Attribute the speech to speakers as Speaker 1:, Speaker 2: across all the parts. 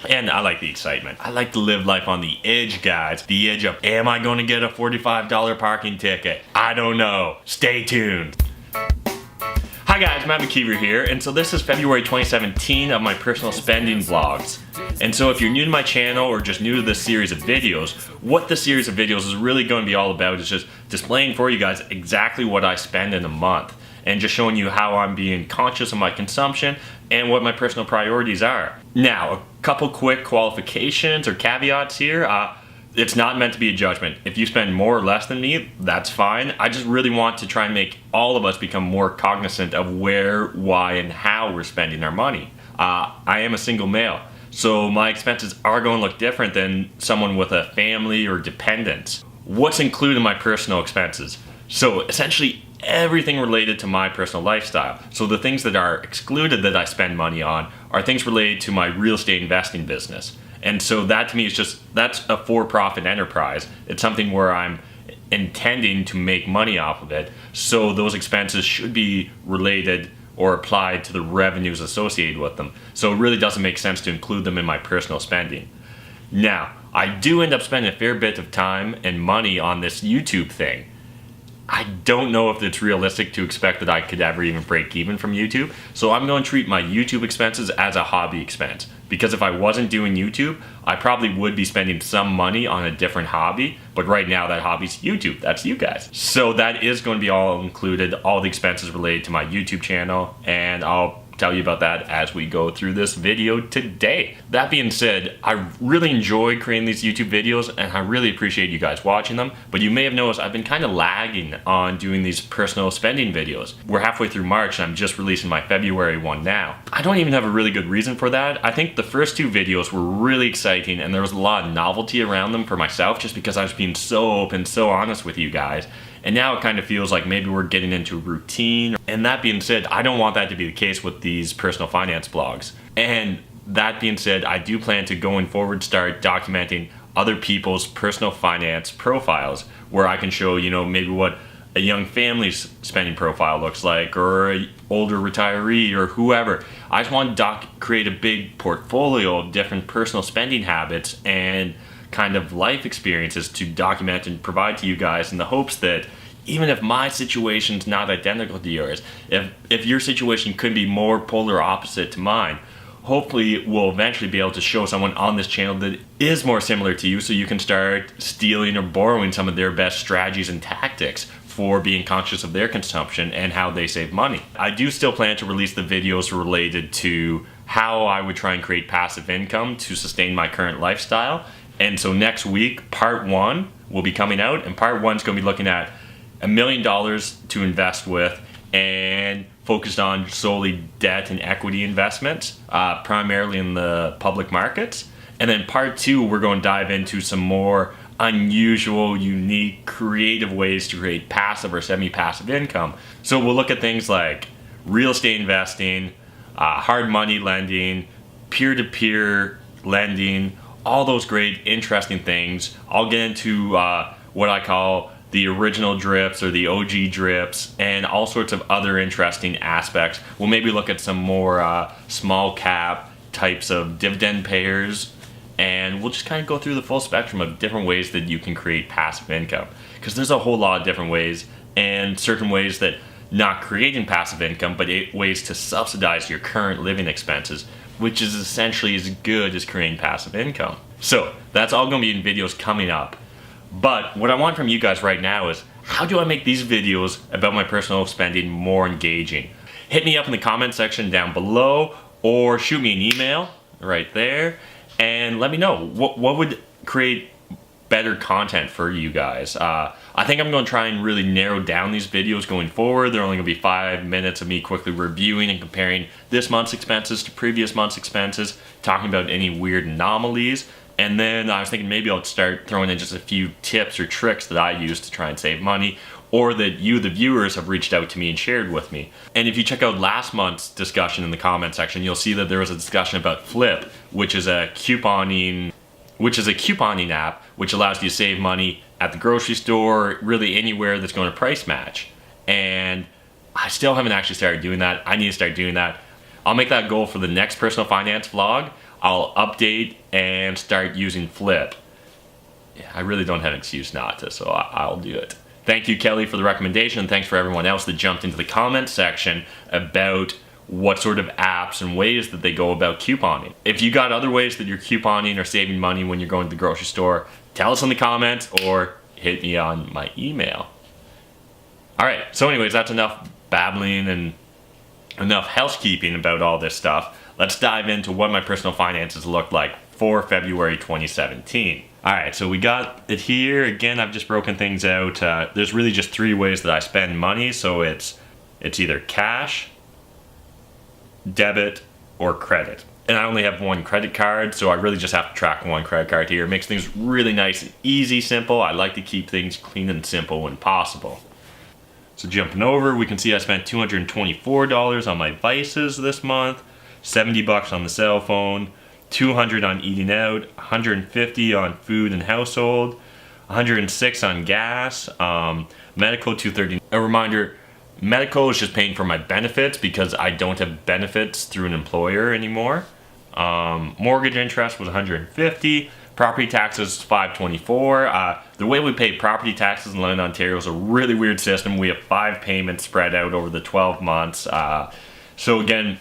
Speaker 1: And I like the excitement. I like to live life on the edge, guys. The edge of, am I gonna get a $45 parking ticket? I don't know. Stay tuned. Hi guys, Matt McKeever here, and so this is February 2017 of my personal spending vlogs. And so if you're new to my channel or just new to this series of videos, what this series of videos is really going to be all about is just displaying for you guys exactly what I spend in a month and just showing you how I'm being conscious of my consumption and what my personal priorities are. Now, a couple quick qualifications or caveats here. It's not meant to be a judgment. If you spend more or less than me, that's fine. I just really want to try and make all of us become more cognizant of where, why, and how we're spending our money. I am a single male, so my expenses are going to look different than someone with a family or dependents. What's included in my personal expenses? So essentially everything related to my personal lifestyle. So the things that are excluded that I spend money on are things related to my real estate investing business. And so that to me is that's a for-profit enterprise. It's something where I'm intending to make money off of it. So those expenses should be related or applied to the revenues associated with them. So it really doesn't make sense to include them in my personal spending. Now, I do end up spending a fair bit of time and money on this YouTube thing. I don't know if it's realistic to expect that I could ever even break even from YouTube, so I'm going to treat my YouTube expenses as a hobby expense. Because if I wasn't doing YouTube, I probably would be spending some money on a different hobby, but right now that hobby's YouTube, that's you guys. So that is going to be all included, all the expenses related to my YouTube channel, and I'll tell you about that as we go through this video today. That being said, I really enjoy creating these YouTube videos and I really appreciate you guys watching them, but you may have noticed I've been kind of lagging on doing these personal spending videos. We're halfway through March and I'm just releasing my February one now. I don't even have a really good reason for that. I think the first two videos were really exciting and there was a lot of novelty around them for myself just because I was being so open, so honest with you guys. And now it kind of feels like maybe we're getting into a routine. And that being said, I don't want that to be the case with these personal finance blogs. And that being said, I do plan to going forward start documenting other people's personal finance profiles where I can show, maybe what a young family's spending profile looks like or an older retiree or whoever. I just want to create a big portfolio of different personal spending habits and kind of life experiences to document and provide to you guys in the hopes that even if my situation's not identical to yours, if your situation could be more polar opposite to mine, hopefully we'll eventually be able to show someone on this channel that is more similar to you so you can start stealing or borrowing some of their best strategies and tactics for being conscious of their consumption and how they save money. I do still plan to release the videos related to how I would try and create passive income to sustain my current lifestyle. And so next week, part 1 will be coming out, and part 1 is going to be looking at $1 million to invest with and focused on solely debt and equity investments, primarily in the public markets. And then part 2, we're going to dive into some more unusual, unique, creative ways to create passive or semi-passive income. So we'll look at things like real estate investing, hard money lending, peer-to-peer lending, all those great, interesting things. I'll get into what I call the original drips or the OG drips and all sorts of other interesting aspects. We'll maybe look at some more small cap types of dividend payers, and we'll just kind of go through the full spectrum of different ways that you can create passive income. Because there's a whole lot of different ways, and certain ways that not creating passive income, but ways to subsidize your current living expenses, which is essentially as good as creating passive income. So that's all going to be in videos coming up. But what I want from you guys right now is, how do I make these videos about my personal spending more engaging? Hit me up in the comment section down below or shoot me an email right there and let me know what would create better content for you guys. I think I'm going to try and really narrow down these videos going forward. They're only going to be 5 minutes of me quickly reviewing and comparing this month's expenses to previous month's expenses, talking about any weird anomalies. And then I was thinking maybe I'll start throwing in just a few tips or tricks that I use to try and save money, or that you, the viewers, have reached out to me and shared with me. And if you check out last month's discussion in the comment section, you'll see that there was a discussion about Flip, which is a couponing app which allows you to save money at the grocery store, really anywhere that's going to price match. And I still haven't actually started doing that. I need to start doing that. I'll make that goal for the next personal finance vlog. I'll update and start using Flip. Yeah, I really don't have an excuse not to, so I'll do it. Thank you, Kelly, for the recommendation, and thanks for everyone else that jumped into the comment section about what sort of apps and ways that they go about couponing. If you got other ways that you're couponing or saving money when you're going to the grocery store, tell us in the comments or hit me on my email. Alright, so anyways, that's enough babbling and enough housekeeping about all this stuff. Let's dive into what my personal finances look like for February 2017. Alright, so we got it here. Again, I've just broken things out. There's really just 3 ways that I spend money, so it's either cash, debit, or credit. And I only have 1 credit card, so I really just have to track 1 credit card here. It makes things really nice and easy, simple. I like to keep things clean and simple when possible. So jumping over, we can see I spent $224 on my vices this month, $70 on the cell phone, $200 on eating out, $150 on food and household, $106 on gas, medical $230. A reminder, medical is just paying for my benefits because I don't have benefits through an employer anymore. Mortgage interest was $150. Property taxes $524. The way we pay property taxes in London, Ontario is a really weird system. We have 5 payments spread out over the 12 months. So again,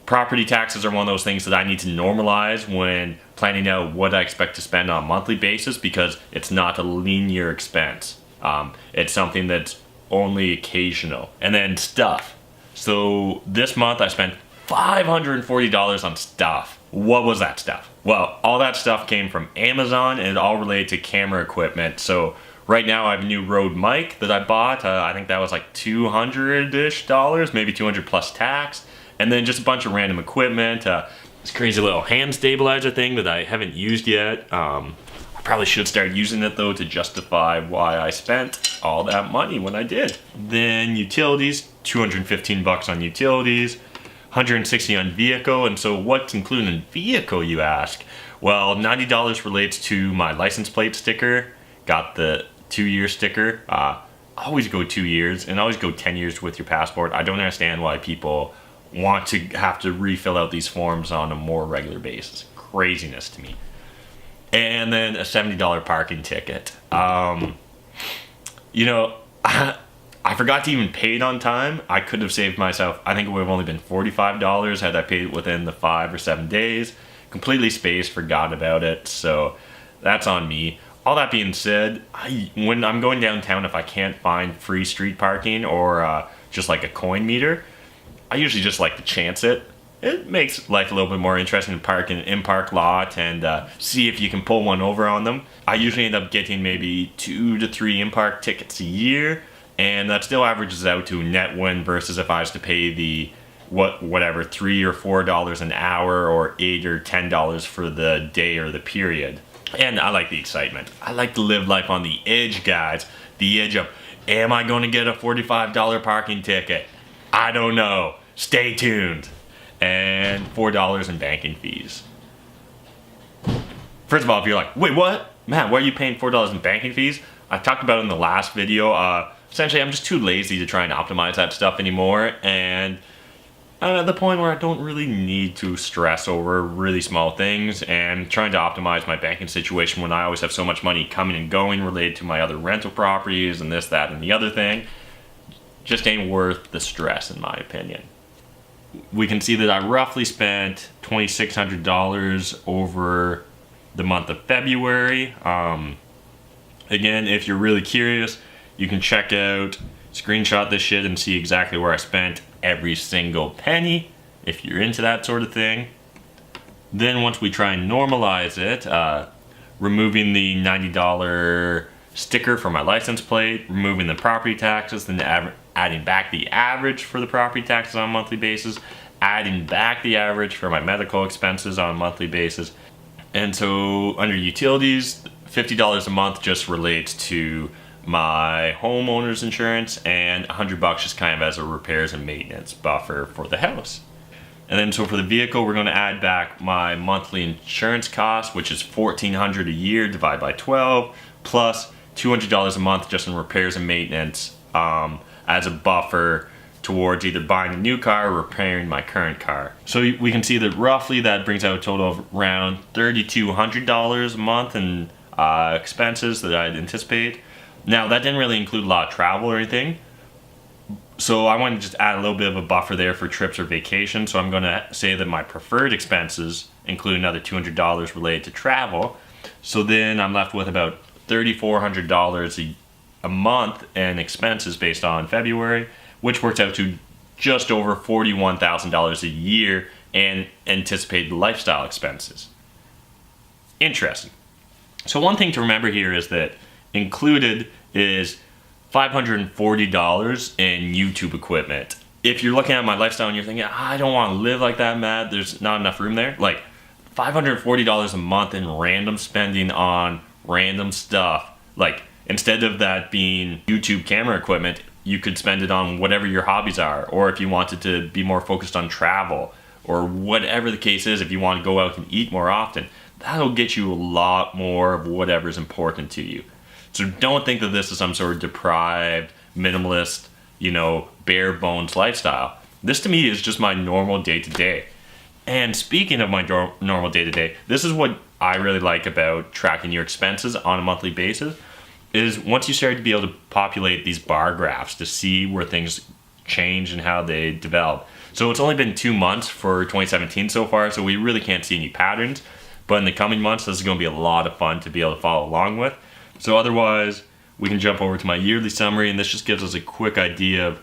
Speaker 1: property taxes are one of those things that I need to normalize when planning out what I expect to spend on a monthly basis because it's not a linear expense. It's something that's only occasional. And then stuff. So this month I spent $540 on stuff. What was that stuff? Well, all that stuff came from Amazon and it all related to camera equipment. So right now I have a new Rode mic that I bought. I think that was like $200-ish, maybe $200 plus tax. And then just a bunch of random equipment. This crazy little hand stabilizer thing that I haven't used yet. I probably should start using it though to justify why I spent all that money when I did. Then utilities, $215 on utilities, $160 on vehicle. And so what's included in vehicle, you ask? Well, $90 relates to my license plate sticker. Got the 2-year sticker. Always go 2 years and always go 10 years with your passport. I don't understand why people want to have to refill out these forms on a more regular basis. Craziness to me. And then a $70 parking ticket. You know, I forgot to even pay it on time. I could have saved myself, I think it would have only been $45 had I paid it within the 5 or 7 days. Completely spaced, forgot about it, so that's on me. All that being said, when I'm going downtown, if I can't find free street parking or just like a coin meter, I usually just like to chance it. It makes life a little bit more interesting to park in an in-park lot and see if you can pull one over on them. I usually end up getting maybe 2 to 3 in-park tickets a year, and that still averages out to a net win versus if I was to pay the whatever $3 or $4 an hour or $8 or $10 for the day or the period. And I like the excitement. I like to live life on the edge, guys. The edge of, am I going to get a $45 parking ticket? I don't know. Stay tuned. And $4 in banking fees. First of all, if you're like, wait, what? Matt, why are you paying $4 in banking fees? I talked about it in the last video. Essentially, I'm just too lazy to try and optimize that stuff anymore. And I'm at the point where I don't really need to stress over really small things and trying to optimize my banking situation when I always have so much money coming and going related to my other rental properties and this, that, and the other thing. Just ain't worth the stress, in my opinion. We can see that I roughly spent $2,600 over the month of February. Again, if you're really curious, you can check out, screenshot this shit and see exactly where I spent every single penny, if you're into that sort of thing. Then once we try and normalize it, removing the $90 sticker for my license plate, removing the property taxes, then adding back the average for the property taxes on a monthly basis, adding back the average for my medical expenses on a monthly basis. And so under utilities, $50 a month just relates to my homeowner's insurance, and $100 just kind of as a repairs and maintenance buffer for the house. And then so for the vehicle, we're going to add back my monthly insurance cost, which is $1,400 a year divided by 12, plus $200 a month just in repairs and maintenance as a buffer towards either buying a new car or repairing my current car. So we can see that roughly that brings out a total of around $3,200 a month in expenses that I'd anticipate. Now that didn't really include a lot of travel or anything, so I want to just add a little bit of a buffer there for trips or vacations. So I'm going to say that my preferred expenses include another $200 related to travel. So then I'm left with about $3,400 a month in expenses based on February, which works out to just over $41,000 a year in anticipated lifestyle expenses. Interesting. So one thing to remember here is that included is $540 in YouTube equipment. If you're looking at my lifestyle and you're thinking, I don't want to live like that, Matt, there's not enough room there. Like $540 a month in random spending on random stuff. Like instead of that being YouTube camera equipment, you could spend it on whatever your hobbies are, or if you wanted to be more focused on travel, or whatever the case is, if you want to go out and eat more often, that'll get you a lot more of whatever's important to you. So don't think that this is some sort of deprived, minimalist, bare bones lifestyle. This to me is just my normal day-to-day. And speaking of my normal day-to-day, this is what I really like about tracking your expenses on a monthly basis, is once you start to be able to populate these bar graphs to see where things change and how they develop. So it's only been 2 months for 2017 so far, so we really can't see any patterns. But in the coming months, this is going to be a lot of fun to be able to follow along with. So otherwise, we can jump over to my yearly summary, and this just gives us a quick idea of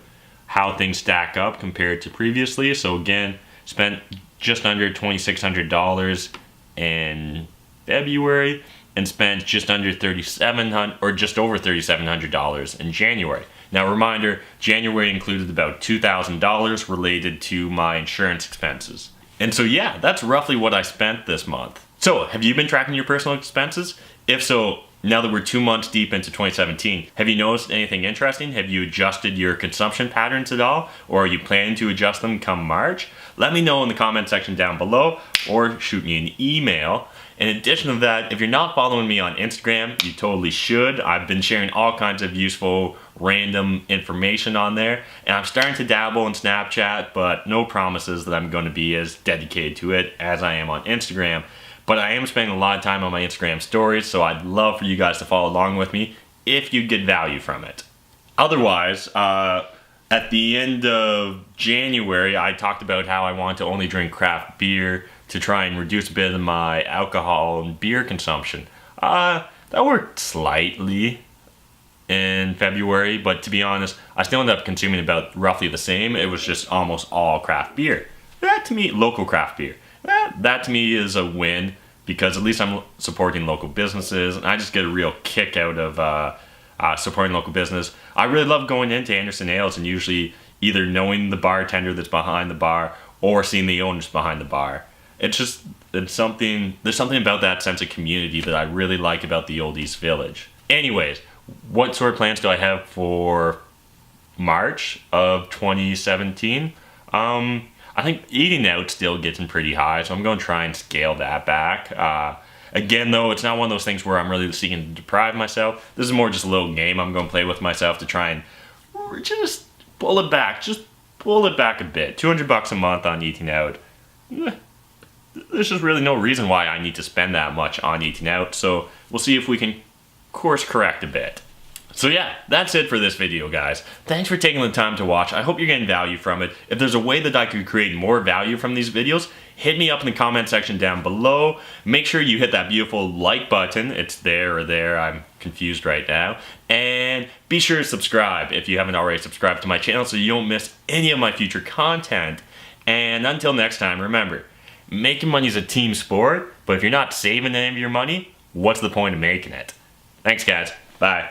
Speaker 1: how things stack up compared to previously. So again, spent just under $2,600 in February, and spent just under $3,700 or just over $3,700 in January. Now reminder, January included about $2,000 related to my insurance expenses. And so yeah, that's roughly what I spent this month. So have you been tracking your personal expenses? If so, now that we're 2 months deep into 2017, have you noticed anything interesting? Have you adjusted your consumption patterns at all? Or are you planning to adjust them come March? Let me know in the comment section down below, or shoot me an email. In addition to that, if you're not following me on Instagram, you totally should. I've been sharing all kinds of useful, random information on there. And I'm starting to dabble in Snapchat, but no promises that I'm going to be as dedicated to it as I am on Instagram. But I am spending a lot of time on my Instagram stories, so I'd love for you guys to follow along with me if you get value from it. Otherwise, at the end of January, I talked about how I want to only drink craft beer to try and reduce a bit of my alcohol and beer consumption. That worked slightly in February, but to be honest, I still ended up consuming about roughly the same. It was just almost all craft beer. That to me, local craft beer. That to me is a win, because at least I'm supporting local businesses, and I just get a real kick out of supporting local business. I really love going into Anderson Ales and usually either knowing the bartender that's behind the bar or seeing the owners behind the bar. There's something about that sense of community that I really like about the old East Village. Anyways, what sort of plans do I have for March of 2017? I think eating out still getting pretty high, so I'm going to try and scale that back. Again, though, it's not one of those things where I'm really seeking to deprive myself. This is more just a little game I'm going to play with myself to try and just pull it back. Just pull it back a bit. $200 a month on eating out. There's just really no reason why I need to spend that much on eating out, so we'll see if we can course correct a bit. So yeah, that's it for this video, guys. Thanks for taking the time to watch. I hope you're getting value from it. If there's a way that I could create more value from these videos, hit me up in the comment section down below. Make sure you hit that beautiful like button. It's there or there. I'm confused right now. And be sure to subscribe if you haven't already subscribed to my channel so you don't miss any of my future content. And until next time, remember, making money is a team sport, but if you're not saving any of your money, what's the point of making it? Thanks, guys. Bye.